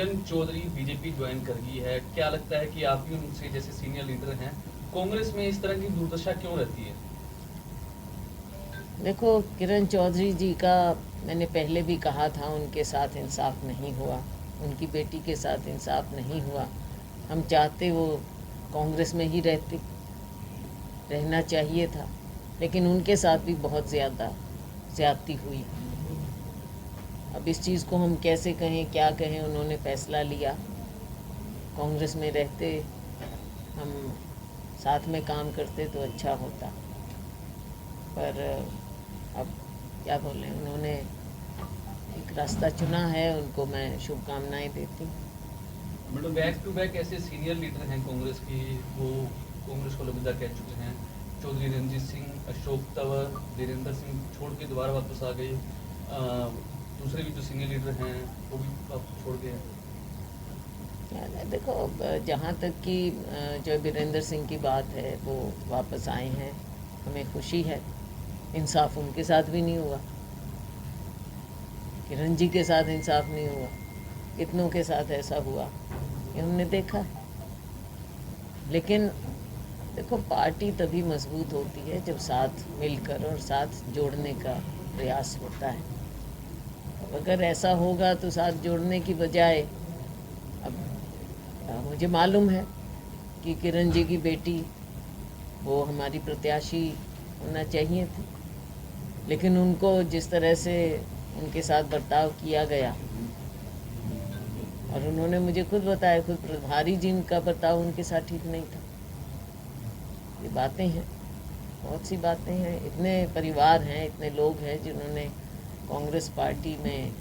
Kiran Chaudhary BJP join कर गई है, क्या लगता है कि आप भी उनसे जैसे सीनियर लीडर हैं, कांग्रेस में इस तरह की दुर्दशा क्यों रहती है? देखो, किरण चौधरी जी का मैंने पहले भी कहा था, उनके साथ इंसाफ नहीं हुआ, उनकी बेटी के साथ इंसाफ नहीं हुआ। हम चाहते वो कांग्रेस में ही रहना चाहिए था, लेकिन उनके साथ भी बहुत ज़्यादती हुई। अब इस चीज़ को हम कैसे कहें, क्या कहें, उन्होंने फैसला लिया। कांग्रेस में रहते, हम साथ में काम करते तो अच्छा होता, पर अब क्या बोलें, उन्होंने एक रास्ता चुना है, उनको मैं शुभकामनाएं देती हूँ। मतलब बैक टू बैक ऐसे सीनियर लीडर हैं कांग्रेस की, वो कांग्रेस को अलविदा कह चुके हैं। चौधरी रणजीत सिंह, अशोक तंवर, वीरेंद्र सिंह छोड़ के दोबारा वापस आ गए। दूसरे भी जो सीनियर लीडर हैं वो भी वापस छोड़ गए हैं। देखो, जहाँ तक कि जो वीरेंद्र सिंह की बात है, वो वापस आए हैं, हमें खुशी है। इंसाफ उनके साथ भी नहीं हुआ, किरण जी के साथ इंसाफ नहीं हुआ, कितनों के साथ ऐसा हुआ ये हमने देखा। लेकिन देखो, पार्टी तभी मजबूत होती है जब साथ मिलकर और साथ जोड़ने का प्रयास होता है। अब अगर ऐसा होगा तो साथ जोड़ने की बजाय, अब मुझे मालूम है कि किरण जी की बेटी वो हमारी प्रत्याशी होना चाहिए थी, लेकिन उनको जिस तरह से उनके साथ बर्ताव किया गया, और उन्होंने मुझे खुद बताया, खुद प्रभारी जी का बर्ताव उनके साथ ठीक नहीं था। ये बातें हैं, बहुत सी बातें हैं। इतने परिवार हैं, इतने लोग हैं जिन्होंने कांग्रेस पार्टी में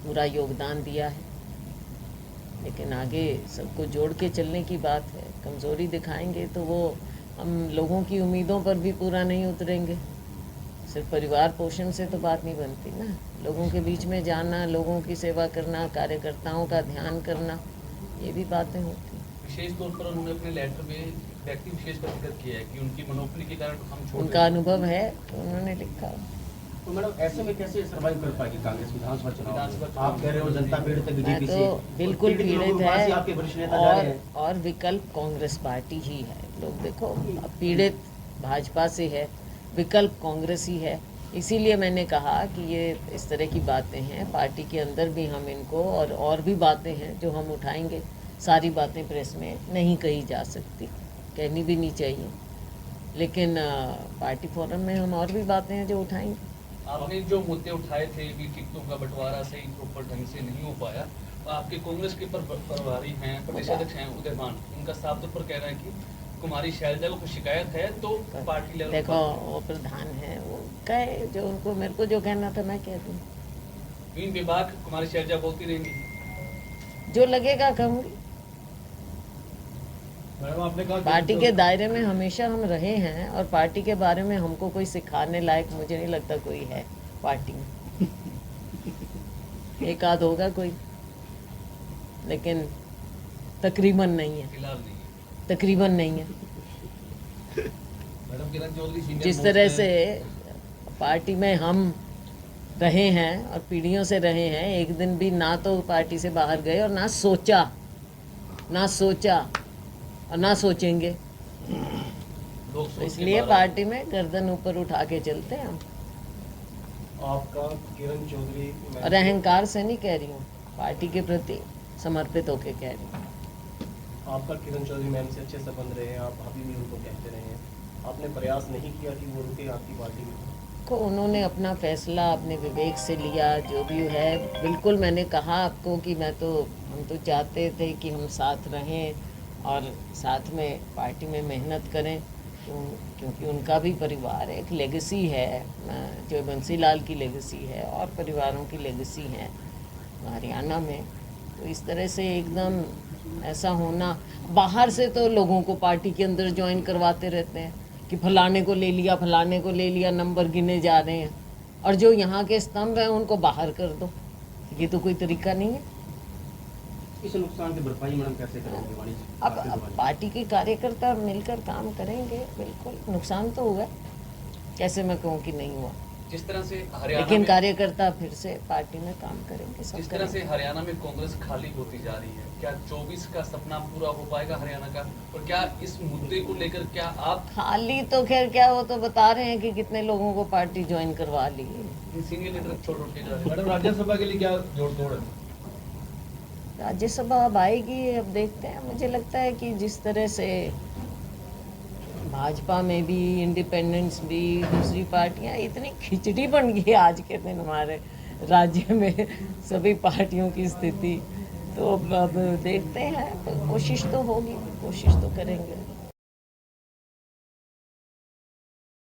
पूरा योगदान दिया है, लेकिन आगे सबको जोड़ के चलने की बात है। कमज़ोरी दिखाएंगे तो वो हम लोगों की उम्मीदों पर भी पूरा नहीं उतरेंगे। सिर्फ परिवार पोषण से तो बात नहीं बनती ना, लोगों के बीच में जाना, लोगों की सेवा करना, कार्यकर्ताओं का ध्यान करना, ये भी बातें होती हैं। विशेष तौर पर उन्होंने अपने लेटर में व्यक्ति विशेष का जिक्र किया है कि उनकी मनोपली के कारण हम छोड़ उनका अनुभव है तो उन्होंने लिखा। तो मैडम, ऐसे में कैसे सर्वाइव कर पाएगी कांग्रेस विधानसभा चुनाव? आप कह रहे हो जनता पीड़ित है मैं बीजेपी तो से, बिल्कुल पीड़ित है, आपके वरिष्ठ नेता जा रहे हैं। और विकल्प कांग्रेस पार्टी ही है। लोग देखो, अब पीड़ित भाजपा से है, विकल्प कांग्रेस ही है। इसीलिए मैंने कहा कि ये इस तरह की बातें हैं, पार्टी के अंदर भी हम इनको, और भी बातें हैं जो हम उठाएंगे। सारी बातें प्रेस में नहीं कही जा सकती, कहनी भी नहीं चाहिए, लेकिन पार्टी फोरम में हम और भी बातें हैं जो उठाएंगे। आपने जो मुद्दे उठाए थे कि टिकटों का बंटवारा सही प्रॉपर ढंग से नहीं हो पाया, आपके कांग्रेस के प्रभारी हैं, प्रदेश अध्यक्ष हैं उदयमान, उनका साफ तौर पर कह रहे हैं कि कुमारी शैलजा को कुछ शिकायत है तो पार्टी लेवल देखो, वो प्रधान है, वो कहे जो उनको, मेरे को जो कहना था मैं कह दूँ। इन विभाग कुमारी शैलजा बोलती रहेंगी, जो लगेगा कहूँगी। आपने कहा पार्टी के दायरे में हमेशा हम रहे हैं, और पार्टी के बारे में हमको कोई सिखाने लायक मुझे नहीं लगता कोई है पार्टी में। एक आध होगा कोई, लेकिन तकरीबन नहीं है, फिलहाल नहीं है। तकरीबन नहीं है। मैडम किरण चौधरी सीनियर जिस तरह से पार्टी में हम रहे हैं और पीढ़ियों से रहे हैं, एक दिन भी ना तो पार्टी से बाहर गए और ना सोचा और ना सोचेंगे। तो इसलिए पार्टी में गर्दन ऊपर उठा के चलते हैं हम। आपका किरण चौधरी, और अहंकार से नहीं कह रही हूँ, पार्टी के प्रति समर्पित होके कह रही हूँ। आपका किरण चौधरी मैम से अच्छे संबंध रहे हैं, आप अभी भी उनको कहते रहे हैं, आपने प्रयास नहीं किया कि वो रुके आपकी पार्टी में? को उन्होंने अपना फैसला अपने विवेक से लिया, जो भी है। बिल्कुल, मैंने कहा आपको कि हम तो चाहते थे कि हम साथ रहें और साथ में पार्टी में मेहनत करें, क्योंकि उनका भी परिवार एक लेगेसी है, जो बंसीलाल की लेगेसी है और परिवारों की लेगेसी है हरियाणा में। तो इस तरह से एकदम ऐसा होना, बाहर से तो लोगों को पार्टी के अंदर ज्वाइन करवाते रहते हैं कि फलाने को ले लिया, नंबर गिने जा रहे हैं, और जो यहाँ के स्तंभ हैं उनको बाहर कर दो। ये तो कोई तरीका नहीं है। इस नुकसान की भरपाई मैडम कैसे करेंगे वाणिज्य? अब पार्टी के कार्यकर्ता मिलकर काम करेंगे। बिल्कुल नुकसान तो हुआ, कैसे मैं कहूँ कि नहीं हुआ। जिस तरह से हरियाणा लेकिन में कार्यकर्ता फिर से पार्टी में काम करेंगे, सब जिस तरह से करेंगे। हरियाणा में कांग्रेस खाली होती जा रही है, क्या 24 का सपना पूरा हो पाएगा हरियाणा का? और क्या इस मुद्दे को लेकर क्या आप खाली तो खैर क्या, वो तो बता रहे हैं कि कितने लोगों को पार्टी ज्वाइन करवा ली है। सीनियर लीडर छोड़ के जा रहे हैं? मैडम राज्यसभा के लिए क्या जोड़ तोड़ है? राज्यसभा अब आएगी, अब देखते हैं। मुझे लगता है कि जिस तरह से भाजपा में भी, इंडिपेंडेंस भी, दूसरी पार्टियां, इतनी खिचड़ी बन गई आज के दिन हमारे राज्य में सभी पार्टियों की स्थिति। तो अब देखते हैं, कोशिश तो होगी, कोशिश तो करेंगे।